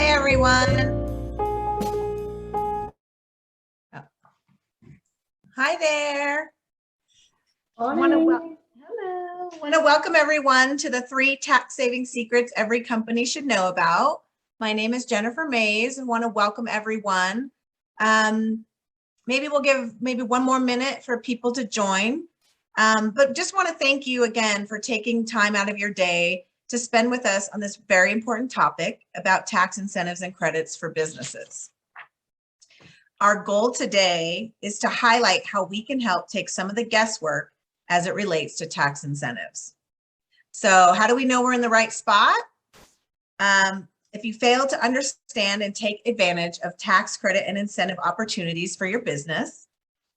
Hi, everyone. Hi there. Morning. Hello. I want to welcome everyone to the 3 tax saving secrets every company should know about. My name is Jennifer Mays and want to welcome everyone. Maybe we'll give one more minute for people to join. But just want to thank you again for taking time out of your day to spend with us on this very important topic about tax incentives and credits for businesses. Our goal today is to highlight how we can help take some of the guesswork as it relates to tax incentives. So how do we know we're in the right spot? If you fail to understand and take advantage of tax credit and incentive opportunities for your business,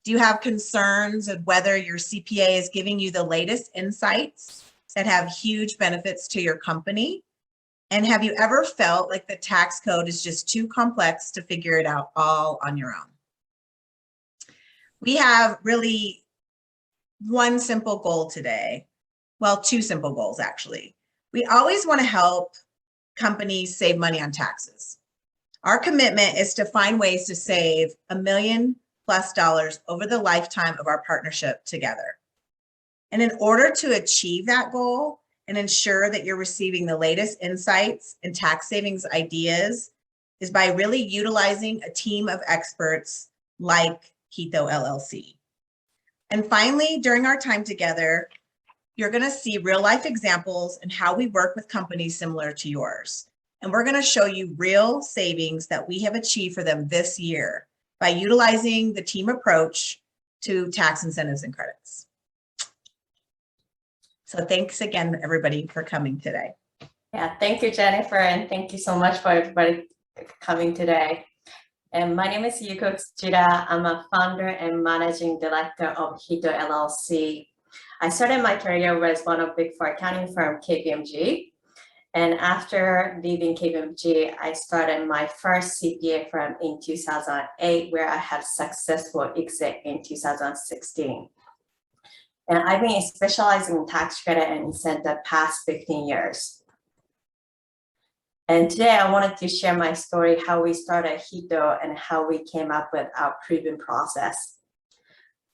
do you have concerns of whether your CPA is giving you the latest insights that have huge benefits to your company? And have you ever felt like the tax code is just too complex to figure it out all on your own? We have really one simple goal today. Well, 2 simple goals, actually. We always want to help companies save money on taxes. Our commitment is to find ways to save $1 million+ over the lifetime of our partnership together. And in order to achieve that goal and ensure that you're receiving the latest insights and tax savings ideas is by really utilizing a team of experts like Hito LLC. And finally, during our time together, you're going to see real life examples and how we work with companies similar to yours. And we're going to show you real savings that we have achieved for them this year by utilizing the team approach to tax incentives and credits. So thanks again, everybody, for coming today. Yeah, thank you, Jennifer, and thank you so much for everybody coming today. And my name is Yuko Tsuchida. I'm a founder and managing director of Hito LLC. I started my career with one of Big Four accounting firm, KPMG. And after leaving KPMG, I started my first CPA firm in 2008, where I had successful exit in 2016. And I've been specializing in tax credit and incentive past 15 years. And today I wanted to share my story, how we started Hito and how we came up with our proven process.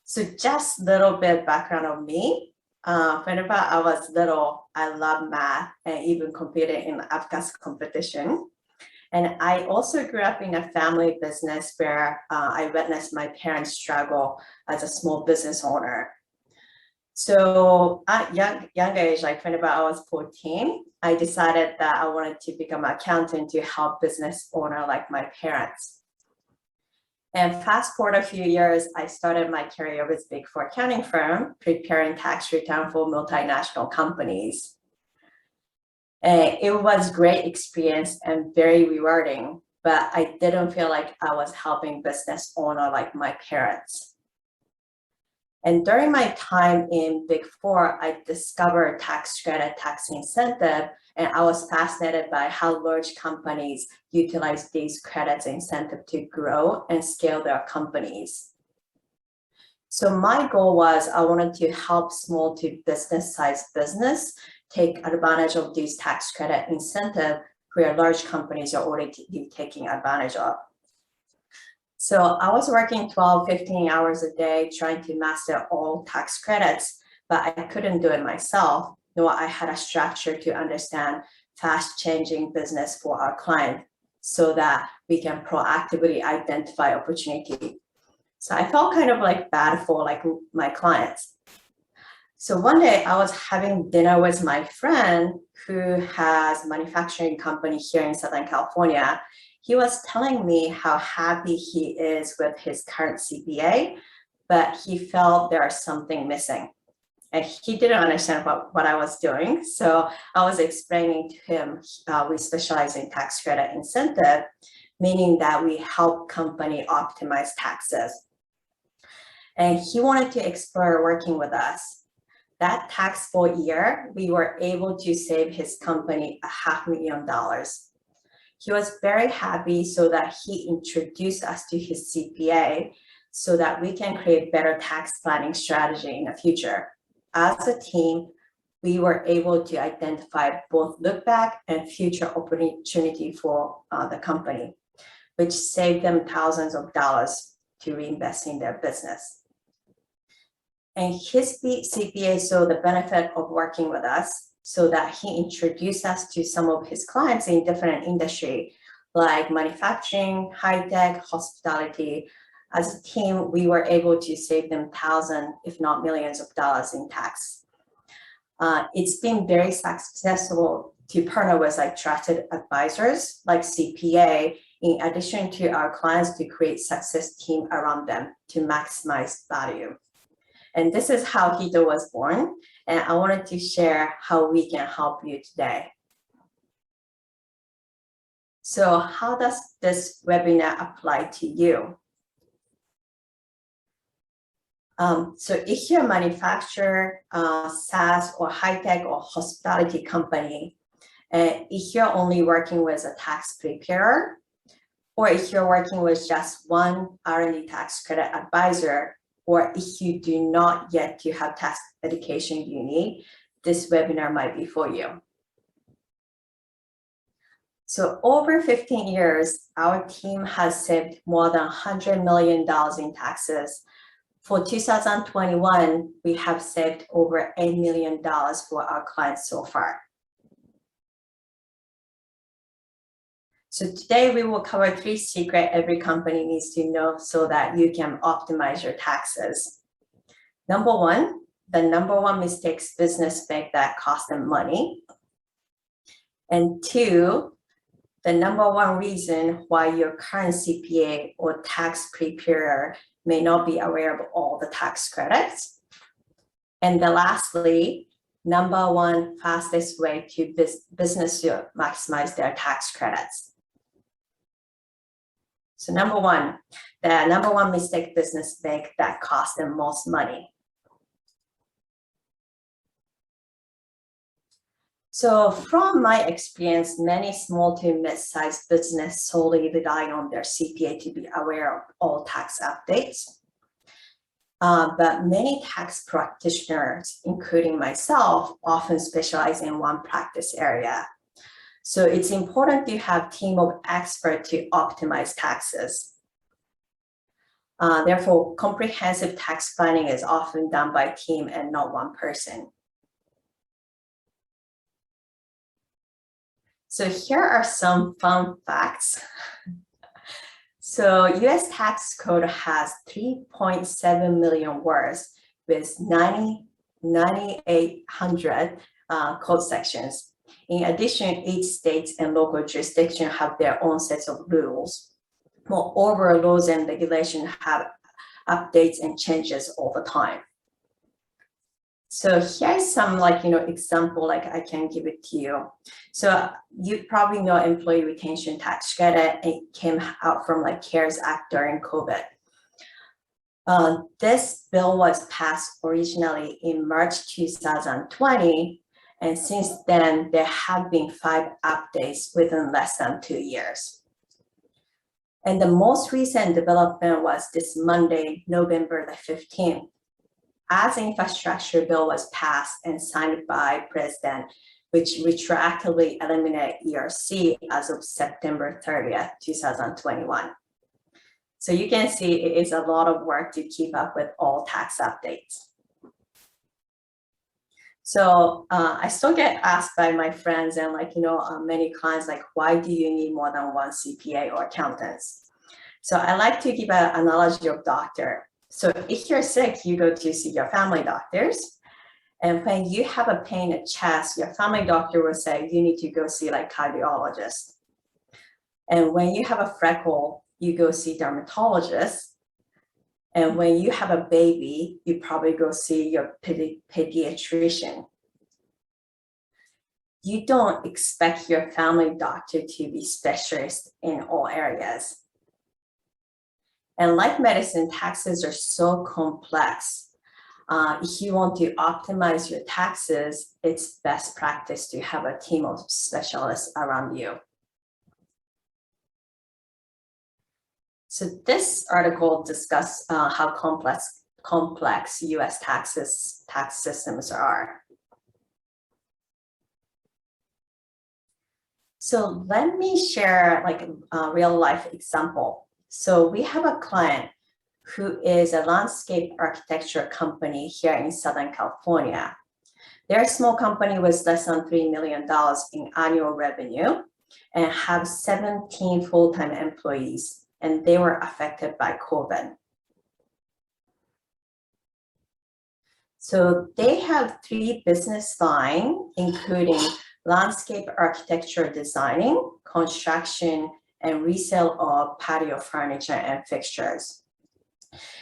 So just a little bit background of me. Whenever I was little, I loved math and even competed in ABCAS competition. And I also grew up in a family business where I witnessed my parents struggle as a small business owner. So at young age, like whenever I was 14, I decided that I wanted to become an accountant to help business owner like my parents. And fast forward a few years, I started my career with Big Four accounting firm, preparing tax return for multinational companies. And it was a great experience and very rewarding, but I didn't feel like I was helping business owner like my parents. And during my time in Big Four, I discovered tax credit, tax incentive, and I was fascinated by how large companies utilize these credits and incentive to grow and scale their companies. So my goal was I wanted to help small to business-sized business take advantage of these tax credit incentive where large companies are already taking advantage of. So I was working 12, 15 hours a day trying to master all tax credits, but I couldn't do it myself, nor I had a structure to understand fast changing business for our client so that we can proactively identify opportunity. So I felt kind of like bad for like my clients. So one day I was having dinner with my friend who has a manufacturing company here in Southern California. He was telling me how happy he is with his current CPA, but he felt there's something missing. And he didn't understand what I was doing. So I was explaining to him, we specialize in tax credit incentive, meaning that we help company optimize taxes. And he wanted to explore working with us. That taxable year, we were able to save his company $500,000. He was very happy so that he introduced us to his CPA so that we can create better tax planning strategy in the future. As a team, we were able to identify both look back and future opportunity for the company, which saved them thousands of dollars to reinvest in their business. And his CPA saw the benefit of working with us, so that he introduced us to some of his clients in different industry, like manufacturing, high tech, hospitality. As a team, we were able to save them thousands, if not millions of dollars in tax. It's been very successful to partner with like trusted advisors like CPA, in addition to our clients, to create success team around them to maximize value. And this is how Hito was born. And I wanted to share how we can help you today. So how does this webinar apply to you? So if you're a manufacturer, SaaS or high-tech or hospitality company, and if you're only working with a tax preparer, or if you're working with just one R&D tax credit advisor, or if you do not yet to have tax education you need, this webinar might be for you. So over 15 years, our team has saved more than $100 million in taxes. For 2021, we have saved over $8 million for our clients so far. So today we will cover 3 secrets every company needs to know so that you can optimize your taxes. Number 1, the number 1 mistakes business make that cost them money. And 2, the number 1 reason why your current CPA or tax preparer may not be aware of all the tax credits. And then lastly, number 1 fastest way to business to maximize their tax credits. So number 1, the number 1 mistake business make that cost them most money. So from my experience, many small to mid-sized business solely rely on their CPA to be aware of all tax updates. But many tax practitioners, including myself, often specialize in one practice area. So it's important to have a team of experts to optimize taxes. Therefore, comprehensive tax planning is often done by a team and not one person. So here are some fun facts. So US tax code has 3.7 million words with 9,800 code sections. In addition, each state and local jurisdiction have their own sets of rules. Moreover, laws and regulations have updates and changes all the time. So here's some example, I can give it to you. So you probably know employee retention tax credit. It came out from CARES Act during COVID. This bill was passed originally in March 2020. And since then, there have been 5 updates within less than 2 years. And the most recent development was this Monday, November the 15th. As the infrastructure bill was passed and signed by President, which retroactively eliminated ERC as of September 30th, 2021. So you can see it is a lot of work to keep up with all tax updates. So I still get asked by my friends and many clients, why do you need more than one CPA or accountants? So I like to give an analogy of doctor. So if you're sick, you go to see your family doctors. And when you have a pain in the chest, your family doctor will say, you need to go see cardiologist. And when you have a freckle, you go see dermatologist. And when you have a baby, you probably go see your pediatrician. You don't expect your family doctor to be specialist in all areas. And like medicine, taxes are so complex. If you want to optimize your taxes, it's best practice to have a team of specialists around you. So this article discusses how complex US tax systems are. So let me share like a real life example. So we have a client who is a landscape architecture company here in Southern California. They're a small company with less than $3 million in annual revenue and have 17 full-time employees, and they were affected by COVID. So they have 3 business lines, including landscape architecture designing, construction, and resale of patio furniture and fixtures.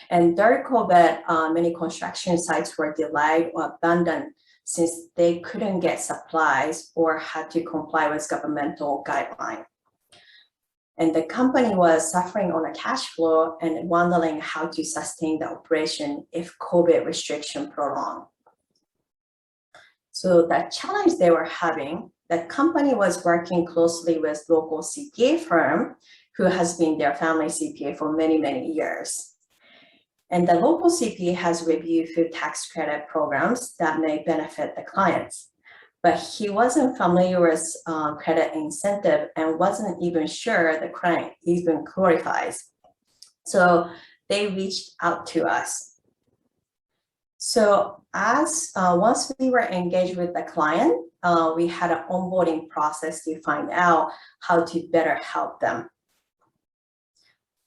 And during COVID, many construction sites were delayed or abandoned since they couldn't get supplies or had to comply with governmental guidelines. And the company was suffering on a cash flow and wondering how to sustain the operation if COVID restriction prolonged. So the challenge they were having, the company was working closely with local CPA firm who has been their family CPA for many, many years. And the local CPA has reviewed food tax credit programs that may benefit the clients. But he wasn't familiar with credit incentive and wasn't even sure the client even qualifies. So they reached out to us. So once we were engaged with the client, we had an onboarding process to find out how to better help them.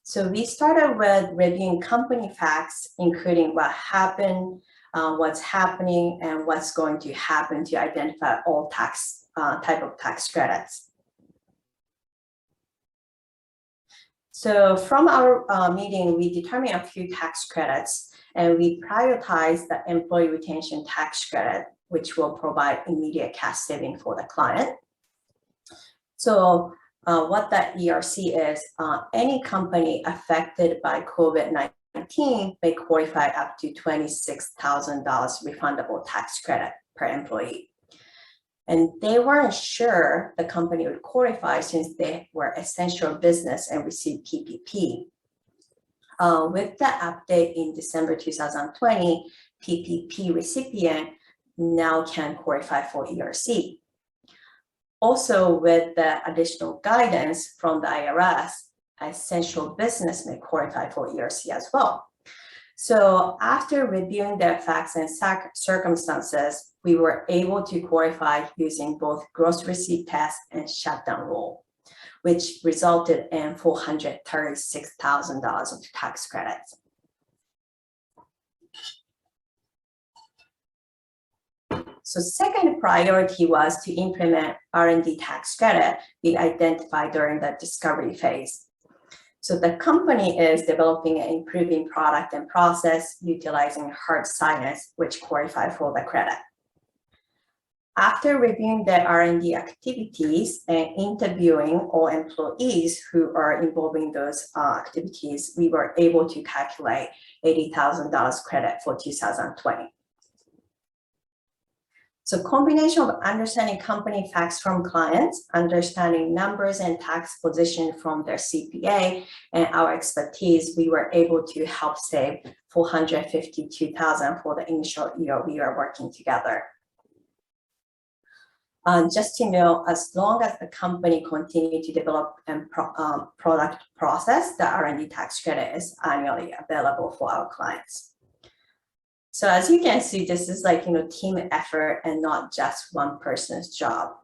So we started with reviewing company facts, including what happened, what's happening, and what's going to happen to identify all type of tax credits. So from our meeting, we determined a few tax credits, and we prioritized the employee retention tax credit, which will provide immediate cash saving for the client. So what that ERC is, any company affected by COVID-19 may qualify up to $26,000 refundable tax credit per employee. And they weren't sure the company would qualify since they were essential business and received PPP. With the update in December 2020, PPP recipient now can qualify for ERC. Also, with the additional guidance from the IRS, essential business may qualify for ERC as well. So after reviewing the facts and circumstances, we were able to qualify using both gross receipt test and shutdown rule, which resulted in $436,000 of tax credits. So second priority was to implement R&D tax credit we identified during the discovery phase. So the company is developing and improving product and process utilizing hard science, which qualify for the credit. After reviewing the R&D activities and interviewing all employees who are involved in those activities, we were able to calculate $80,000 credit for 2020. So combination of understanding company facts from clients, understanding numbers and tax position from their CPA, and our expertise, we were able to help save $452,000 for the initial year we are working together. Just to know, as long as the company continue to develop and product process, the R&D tax credit is annually available for our clients. So as you can see, this is like, team effort and not just one person's job.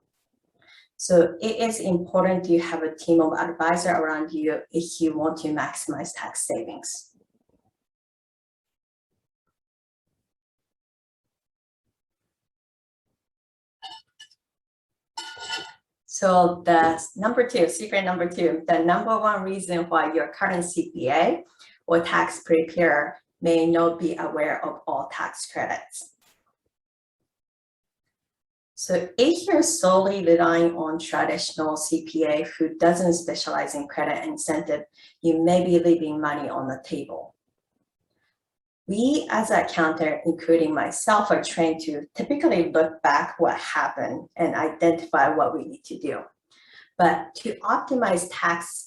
So it is important to have a team of advisors around you if you want to maximize tax savings. So that's secret number two, the number one reason why your current CPA or tax preparer may not be aware of all tax credits. So if you're solely relying on traditional CPA who doesn't specialize in credit incentive, you may be leaving money on the table. We as an accountant, including myself, are trained to typically look back what happened and identify what we need to do. But to optimize tax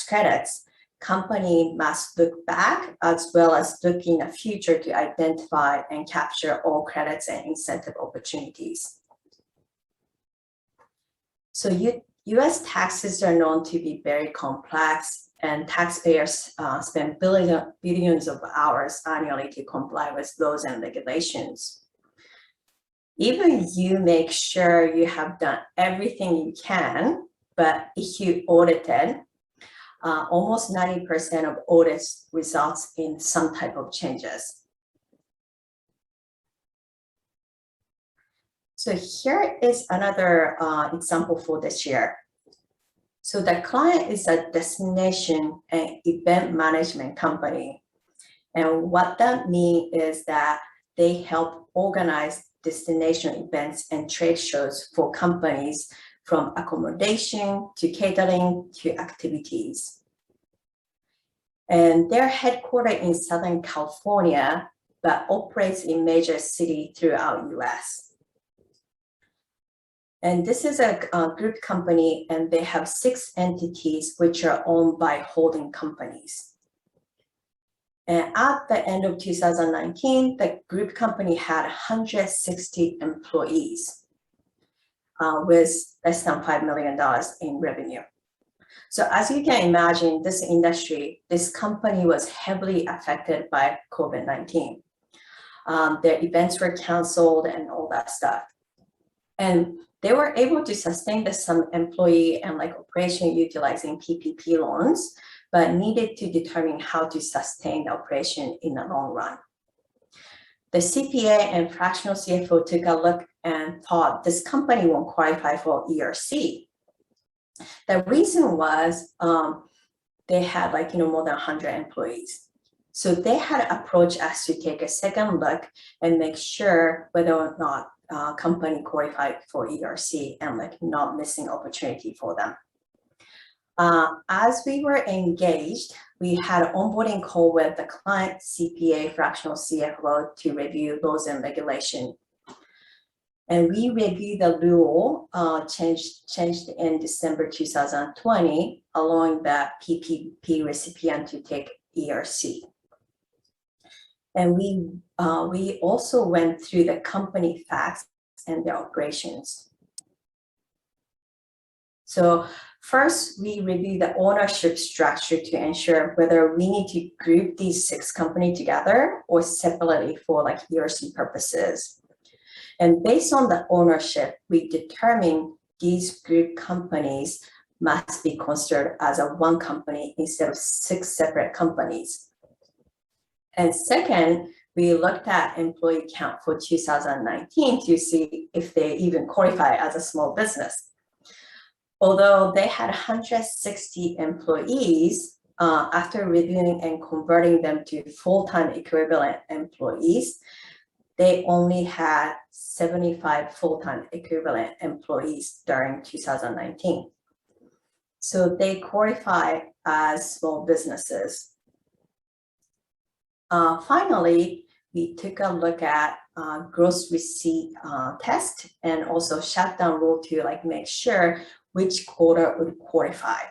credits, company must look back as well as look in the future to identify and capture all credits and incentive opportunities. So US taxes are known to be very complex, and taxpayers spend billions of hours annually to comply with laws and regulations. Even you make sure you have done everything you can, but if you audited, almost 90% of audits results in some type of changes. So here is another example for this year. So the client is a destination and event management company. And what that means is that they help organize destination events and trade shows for companies from accommodation to catering to activities. And they're headquartered in Southern California, but operates in major cities throughout US. And this is a group company, and they have 6 entities which are owned by holding companies. And at the end of 2019, the group company had 160 employees with less than $5 million in revenue. So as you can imagine, this industry, this company was heavily affected by COVID-19. Their events were canceled and all that stuff. And they were able to sustain some employee and operation utilizing PPP loans, but needed to determine how to sustain the operation in the long run. The CPA and fractional CFO took a look and thought this company won't qualify for ERC. The reason was they had more than 100 employees. So they had approached us to take a second look and make sure whether or not company qualified for ERC and not missing opportunity for them. As we were engaged, we had an onboarding call with the client CPA, fractional CFO to review laws and regulation. And we reviewed the rule changed in December 2020, allowing the PPP recipient to take ERC. And we also went through the company facts and their operations. So first, we reviewed the ownership structure to ensure whether we need to group these 6 companies together or separately for ERC purposes. And based on the ownership, we determined these group companies must be considered as one company instead of 6 separate companies. And second, we looked at employee count for 2019 to see if they even qualify as a small business. Although they had 160 employees, after reviewing and converting them to full-time equivalent employees, they only had 75 full-time equivalent employees during 2019. So they qualify as small businesses. Finally, we took a look at gross receipt test and also shutdown rule to make sure which quarter would qualify.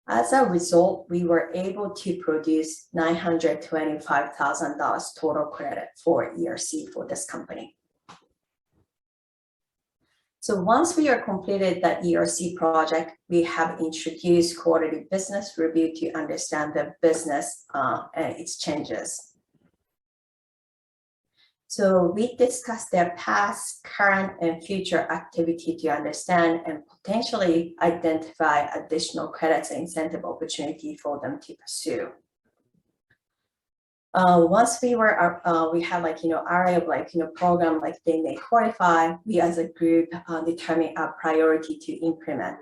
As a result, we were able to produce $925,000 total credit for ERC for this company. So once we are completed the ERC project, we have introduced quarterly business review to understand the business and its changes. So we discussed their past, current, and future activity to understand and potentially identify additional credits and incentive opportunity for them to pursue. Once we have array of program they may qualify, we as a group determine our priority to implement.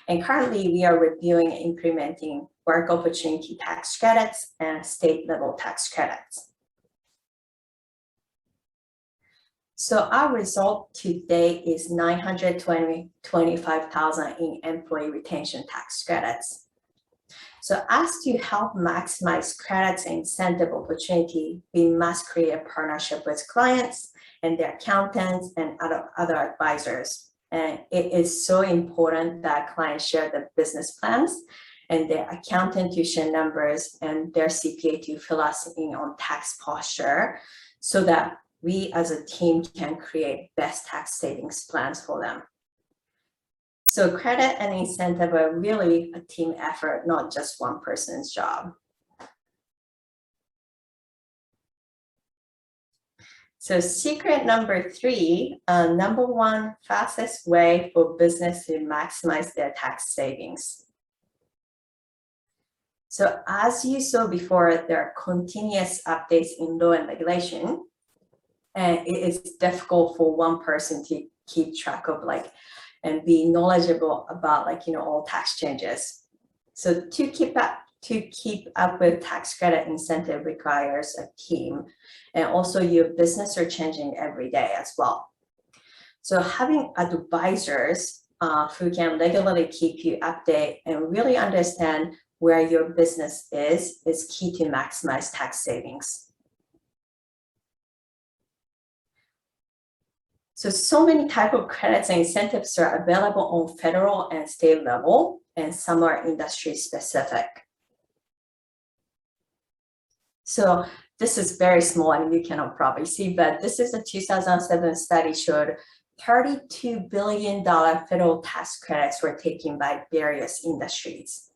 And currently we are reviewing and implementing work opportunity tax credits and state level tax credits. So our result today is $925,000 in employee retention tax credits. So as to help maximize credits and incentive opportunity, we must create a partnership with clients and their accountants and other advisors. And it is so important that clients share the business plans and their accountant to share numbers and their CPA to fill us in on tax posture so that we as a team can create best tax savings plans for them. So credit and incentive are really a team effort, not just one person's job. So secret number 3, number 1 fastest way for business to maximize their tax savings. So as you saw before, there are continuous updates in law and regulation, and it is difficult for one person to keep track of and be knowledgeable about all tax changes. So to keep up with tax credit incentive requires a team, and also your business are changing every day as well. So having advisors who can regularly keep you updated and really understand where your business is key to maximize tax savings. So many type of credits and incentives are available on federal and state level, and some are industry specific. So this is very small and you cannot probably see, but this is a 2007 study showed $32 billion federal tax credits were taken by various industries.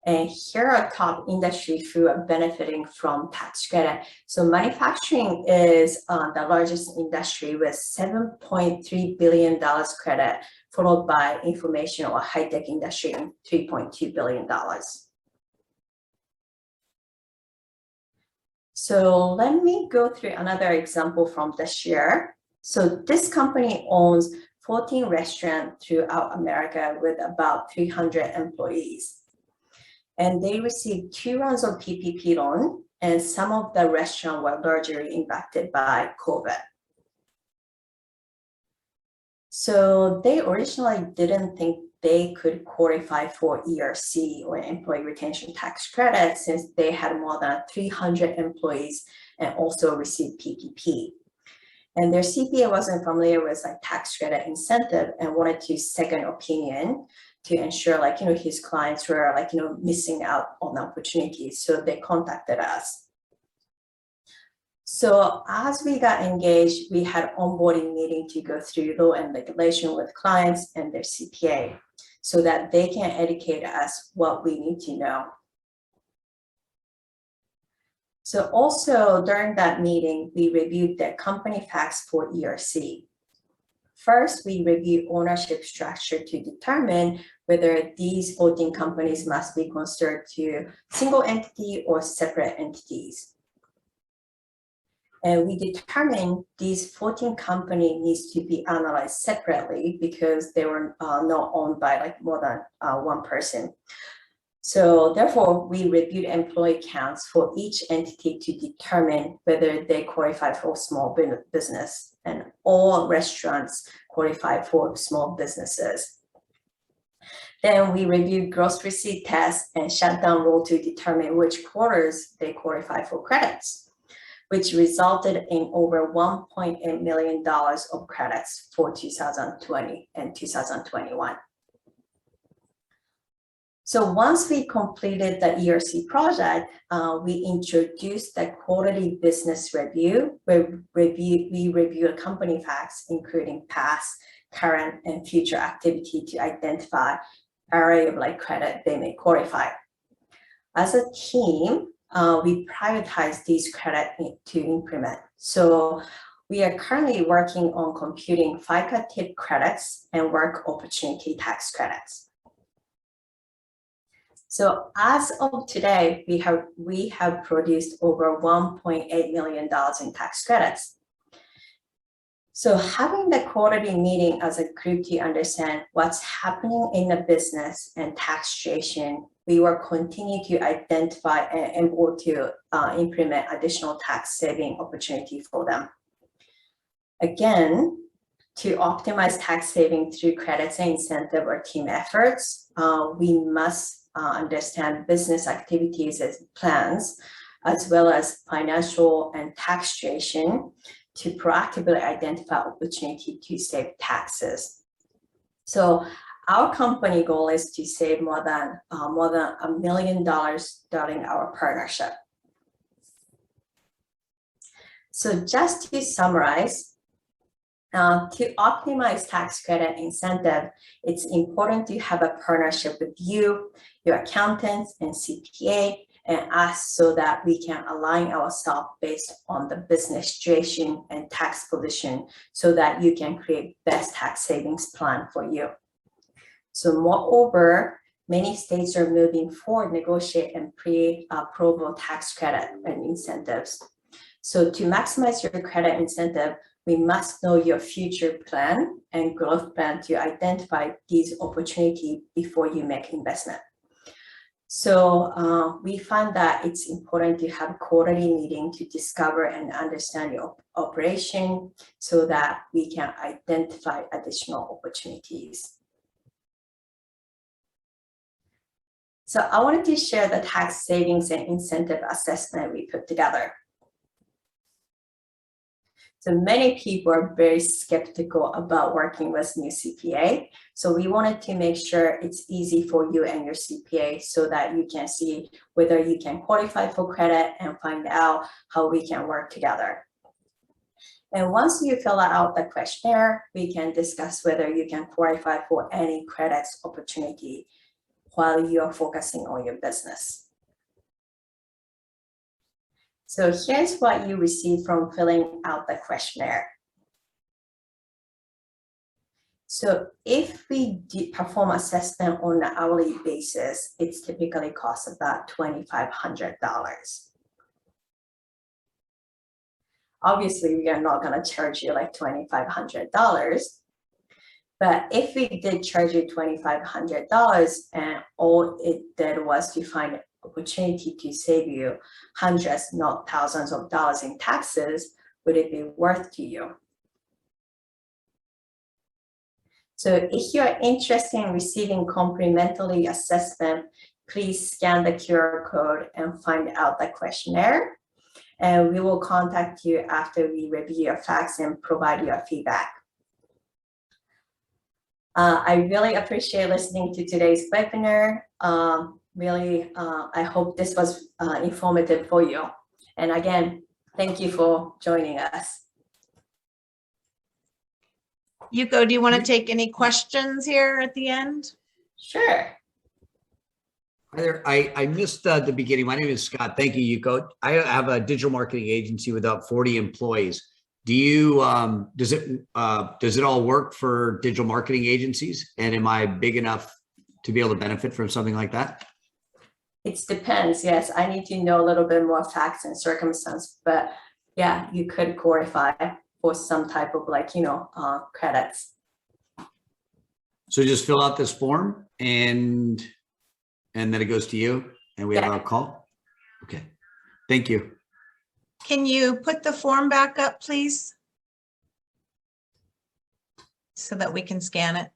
And here are top industries who are benefiting from tax credit. So manufacturing is the largest industry with $7.3 billion credit, followed by information or high-tech industry in $3.2 billion. So let me go through another example from this year. So this company owns 14 restaurants throughout America with about 300 employees. And they received 2 rounds of PPP loan, and some of the restaurants were largely impacted by COVID. So they originally didn't think they could qualify for ERC or employee retention tax credit since they had more than 300 employees and also received PPP. And their CPA wasn't familiar with tax credit incentive and wanted to second opinion to ensure his clients were missing out on opportunities. So they contacted us. So as we got engaged, we had onboarding meeting to go through law and regulation with clients and their CPA so that they can educate us what we need to know. So also during that meeting, we reviewed the company facts for ERC. First, we review ownership structure to determine whether these 14 companies must be considered to single entity or separate entities. And we determined these 14 companies needs to be analyzed separately because they were not owned by more than one person. So therefore, we reviewed employee counts for each entity to determine whether they qualify for small business, and all restaurants qualify for small businesses. Then we reviewed gross receipt test and shutdown rule to determine which quarters they qualify for credits, which resulted in over $1.8 million of credits for 2020 and 2021. So once we completed the ERC project, we introduced the quality business review, where we review company facts, including past, current, and future activity to identify area of credit they may qualify. As a team, we prioritize these credits to implement. So we are currently working on computing FICA tip credits and work opportunity tax credits. So as of today, we have produced over $1.8 million in tax credits. So having the quarterly meeting as a group to understand what's happening in the business and tax situation, we will continue to identify and able to implement additional tax saving opportunity for them. Again, to optimize tax saving through credits and incentive or team efforts, we must understand business activities as plans, as well as financial and tax situation to proactively identify opportunity to save taxes. So our company goal is to save more than $1 million during our partnership. So just to summarize, To optimize tax credit incentive, it's important to have a partnership with you, your accountants and CPA, and us so that we can align ourselves based on the business situation and tax position so that you can create best tax savings plan for you. So moreover, many states are moving forward, negotiate and pre-approval tax credit and incentives. So to maximize your credit incentive, we must know your future plan and growth plan to identify these opportunities before you make investment. So we find that it's important to have a quarterly meeting to discover and understand your operation so that we can identify additional opportunities. So I wanted to share the tax savings and incentive assessment we put together. So many people are very skeptical about working with new CPA. So we wanted to make sure it's easy for you and your CPA so that you can see whether you can qualify for credit and find out how we can work together. And once you fill out the questionnaire, we can discuss whether you can qualify for any credits opportunity while you're focusing on your business. So here's what you receive from filling out the questionnaire. So if we perform assessment on an hourly basis, it's typically costs about $2,500. Obviously, we are not going to charge you like $2,500. But if we did charge you $2,500 and all it did was to find opportunity to save you hundreds, not thousands of dollars in taxes, would it be worth to you? So if you're interested in receiving complimentary assessment, please scan the QR code and find out the questionnaire. And we will contact you after we review your facts and provide your feedback. I really appreciate listening to today's webinar. I hope this was informative for you. And again, thank you for joining us. Yuko, do you want to take any questions here at the end? Sure. Hi there. I missed the beginning. My name is Scott. Thank you, Yuko. I have a digital marketing agency with about 40 employees. Do you, does it all work for digital marketing agencies? And am I big enough to be able to benefit from something like that? It depends. Yes, I need to know a little bit more facts and circumstance, but yeah, you could qualify for some type of credits. So just fill out this form and then it goes to you and we have a call. Okay. Thank you. Can you put the form back up, please? So that we can scan it.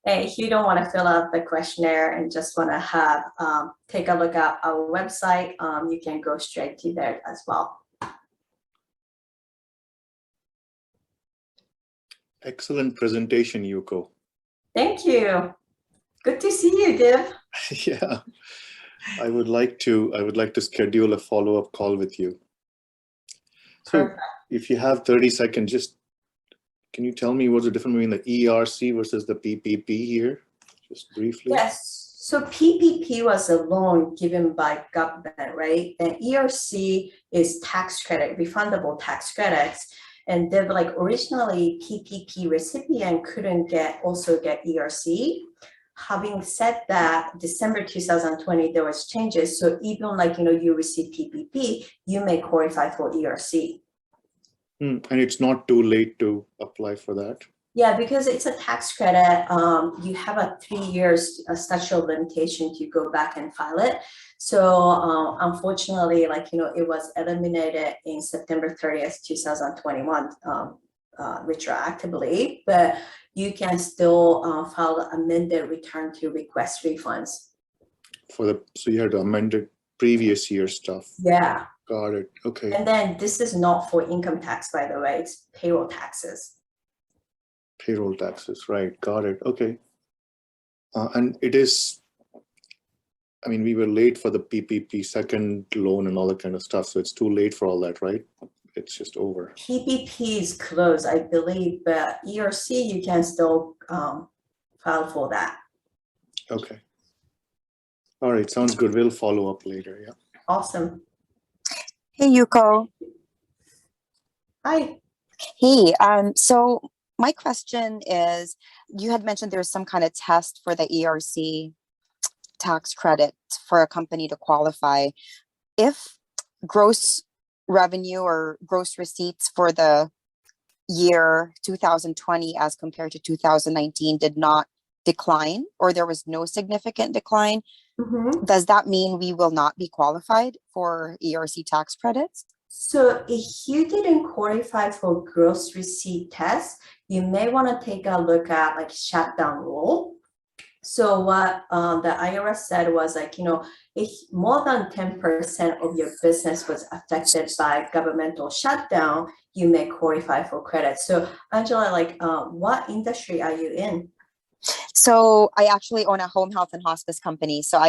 If you don't want to fill out the questionnaire and just want to have take a look at our website, you can go straight to there as well. Excellent presentation, Yuko. Thank you. Good to see you, Div. Yeah, I would like to schedule a follow-up call with you. So Perfect. if you have 30 seconds, just can you tell me what's the difference between the ERC versus the PPP here, just briefly? Yes. So PPP was a loan given by government, right? And ERC is tax credit, refundable tax credits. And they were like originally PPP recipient couldn't also get ERC. Having said that, December 2020, there was changes. So even you receive PPP, you may qualify for ERC. And it's not too late to apply for that? Yeah, because it's a tax credit, you have a 3 years statute of limitation to go back and file it. So unfortunately, it was eliminated in September 30th, 2021, retroactively, but you can still file amended return to request refunds. So you had to amend the previous year stuff. Yeah. Got it. Okay. And then this is not for income tax, by the way, it's payroll taxes. Payroll taxes, right? Got it. Okay. And it is I mean, we were late for the PPP second loan and all that kind of stuff. So it's too late for all that, right? It's just over. PPP is closed, I believe, but ERC, you can still file for that. Okay. All right. Sounds good. We'll follow up later. Yeah. Awesome. Hey, Yuko. Hi. Hey, so my question is, you had mentioned there's some kind of test for the ERC tax credit for a company to qualify. If gross revenue or gross receipts for the year 2020 as compared to 2019 did not decline, or there was no significant decline, does that mean we will not be qualified for ERC tax credits? So if you didn't qualify for gross receipt test, you may want to take a look at like shutdown rule. So what the IRS said was like, if more than 10% of your business was affected by governmental shutdown, you may qualify for credit. So Angela, like what industry are you in? So I actually own a home health and hospice company. So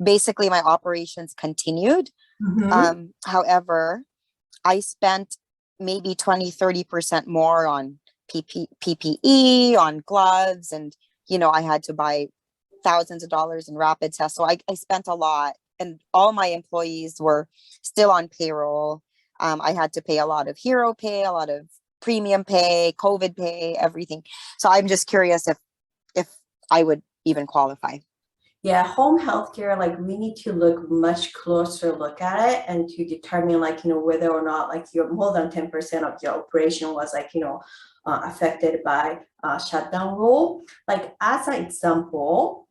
basically my operations continued. However, I spent maybe 20-30% more on PPE, on gloves, and I had to buy thousands of dollars in rapid tests. So I spent a lot, and all my employees were still on payroll. I had to pay a lot of hero pay, a lot of premium pay, COVID pay, everything. So I'm just curious if I would even qualify. Yeah, home healthcare, like we need to look much closer look at it and to determine like, whether or not like your more than 10% of your operation was like, affected by shutdown rule. Like as an example,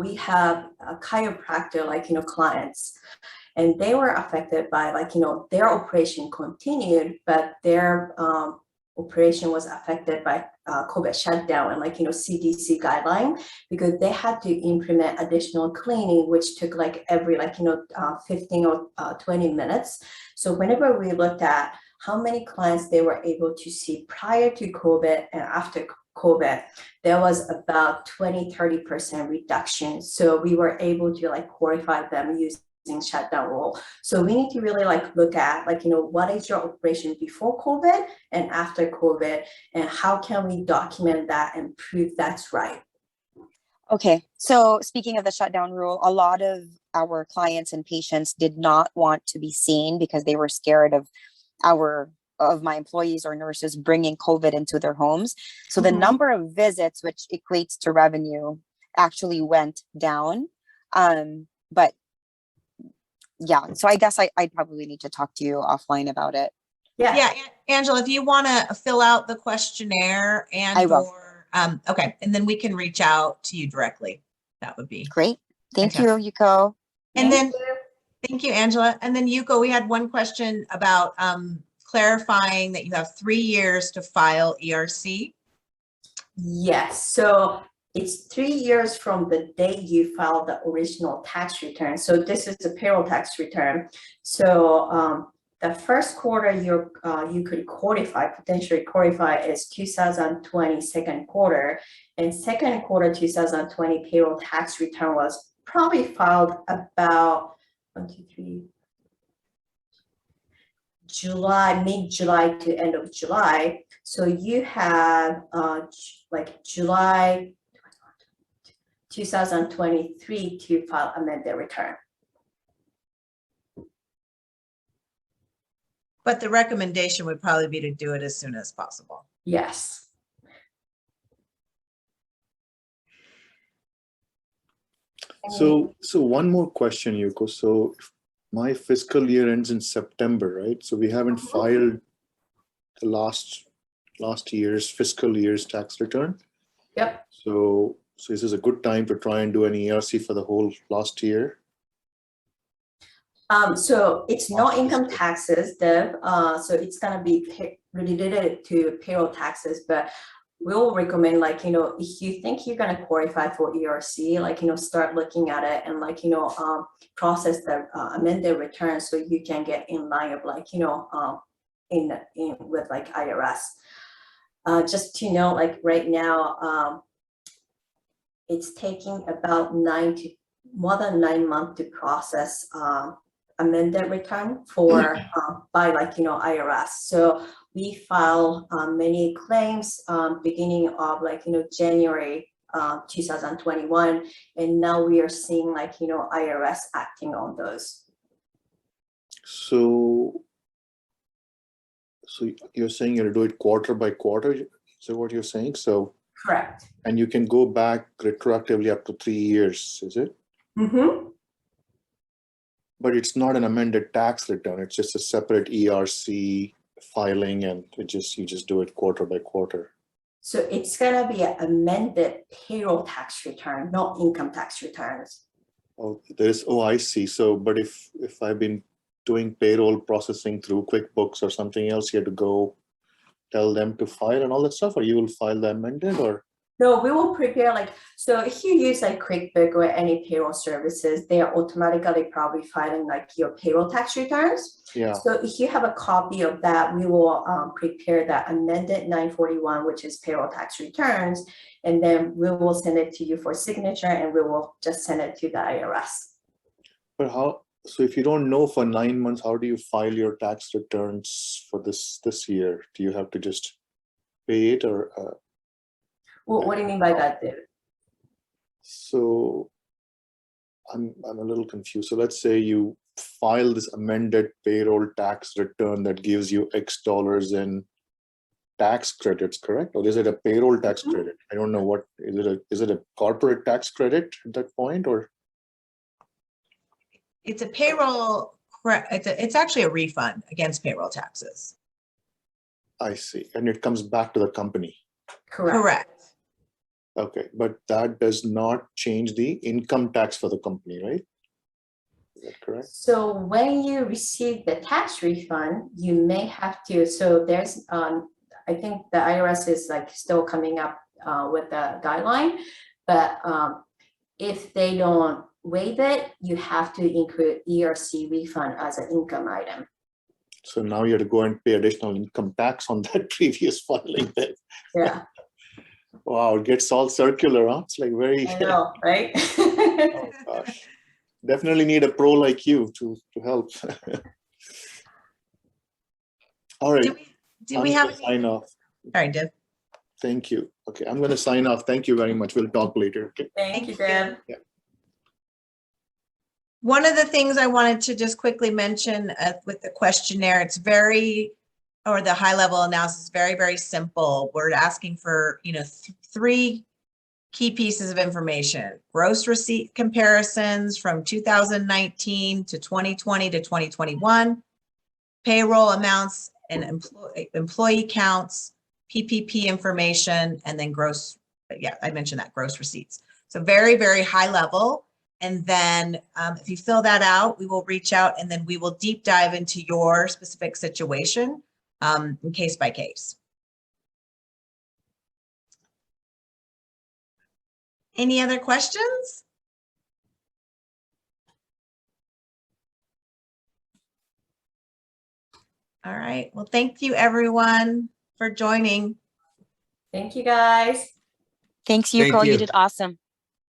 we have a chiropractor, like, clients, and they were affected by like, their operation continued, but their operation was affected by COVID shutdown and like, CDC guideline, because they had to implement additional cleaning, which took like every like, 15 or 20 minutes. So whenever we looked at how many clients they were able to see prior to COVID and after COVID, there was about 20-30% reduction. So we were able to like qualify them using shutdown rule. So we need to really like look at like, what is your operation before COVID and after COVID, and how can we document that and prove that's right? Okay, so speaking of the shutdown rule, a lot of our clients and patients did not want to be seen because they were scared of my employees or nurses bringing COVID into their homes. So the number of visits, which equates to revenue, actually went down. But yeah, so I guess I'd probably need to talk to you offline about it. Yeah, Angela, if you want to fill out the questionnaire and I will. Okay, and then we can reach out to you directly. That would be great. Thank fantastic. you, Yuko. Thank you, Angela. And then Yuko, we had one question about clarifying that you have 3 years to file ERC. Yes, so it's 3 years from the day you filed the original tax return. So this is the payroll tax return. So the first quarter you could potentially qualify is 2020 second quarter, and second quarter 2020 payroll tax return was probably filed about mid-July to end of July. So you have like July 2023 to file amended return. But the recommendation would probably be to do it as soon as possible. Yes. So one more question, Yuko. So my fiscal year ends in September, right? So we haven't filed the last year's fiscal year's tax return. Yep. So this is a good time to try and do an ERC for the whole last year. So it's not income taxes, Deb. So it's gonna be related to payroll taxes, but we'll recommend like, if you think you're gonna qualify for ERC, like, start looking at it and like, process the amended return so you can get in line of like, in with like IRS. Just to know, like right now, it's taking about 9 more than 9 months to process amended return for by IRS. So we file many claims beginning of January 2021, and now we are seeing IRS acting on those. So you're saying you'll do it quarter by quarter? Is that what you're saying? So Correct. and you can go back retroactively up to 3 years, is it? Mm-hmm. But it's not an amended tax return. It's just a separate ERC filing, and you just do it quarter by quarter. So it's gonna be an amended payroll tax return, not income tax returns. Oh, I see. So, but if I've been doing payroll processing through QuickBooks or something else, you have to go tell them to file and all that stuff, or you will file the amended, or? No, we will prepare so if you use QuickBooks or any payroll services, they are automatically probably filing your payroll tax returns. Yeah. So if you have a copy of that, we will prepare that amended 941, which is payroll tax returns, and then we will send it to you for signature, and we will just send it to the IRS. But how? So if you don't know for 9 months, how do you file your tax returns for this year? Do you have to just pay it, or? What do you mean by that, David? So I'm a little confused. So let's say you file this amended payroll tax return that gives you X dollars in tax credits, correct? Or is it a payroll tax credit? I don't know what is it a corporate tax credit at that point, or? It's a payroll, it's actually a refund against payroll taxes. I see. And it comes back to the company. Correct. Okay, but that does not change the income tax for the company, right? Is that correct? So when you receive the tax refund, you may have to, so there's, I think the IRS is still coming up with the guideline, but if they don't waive it, you have to include ERC refund as an income item. So now you have to go and pay additional income tax on that previous filing then. Yeah. Wow, it gets all circular, huh? It's very. I know, right? Oh gosh, definitely need a pro like you to help. All right. Do we have sign off? Sorry, Div. Thank you. Okay, I'm going to sign off. Thank you very much. We'll talk later. Okay. Thank you, Deb. Yeah. One of the things I wanted to just quickly mention with the questionnaire, it's or the high level analysis, very, very simple. We're asking for, 3 key pieces of information: gross receipt comparisons from 2019 to 2020 to 2021, payroll amounts and employee counts, PPP information, and then I mentioned that, gross receipts. So very, very high level. And then if you fill that out, we will reach out, and then we will deep dive into your specific situation case by case. Any other questions? All right. Well, thank you everyone for joining. Thank you, guys. Thanks, Thank Yuko. You you. did awesome.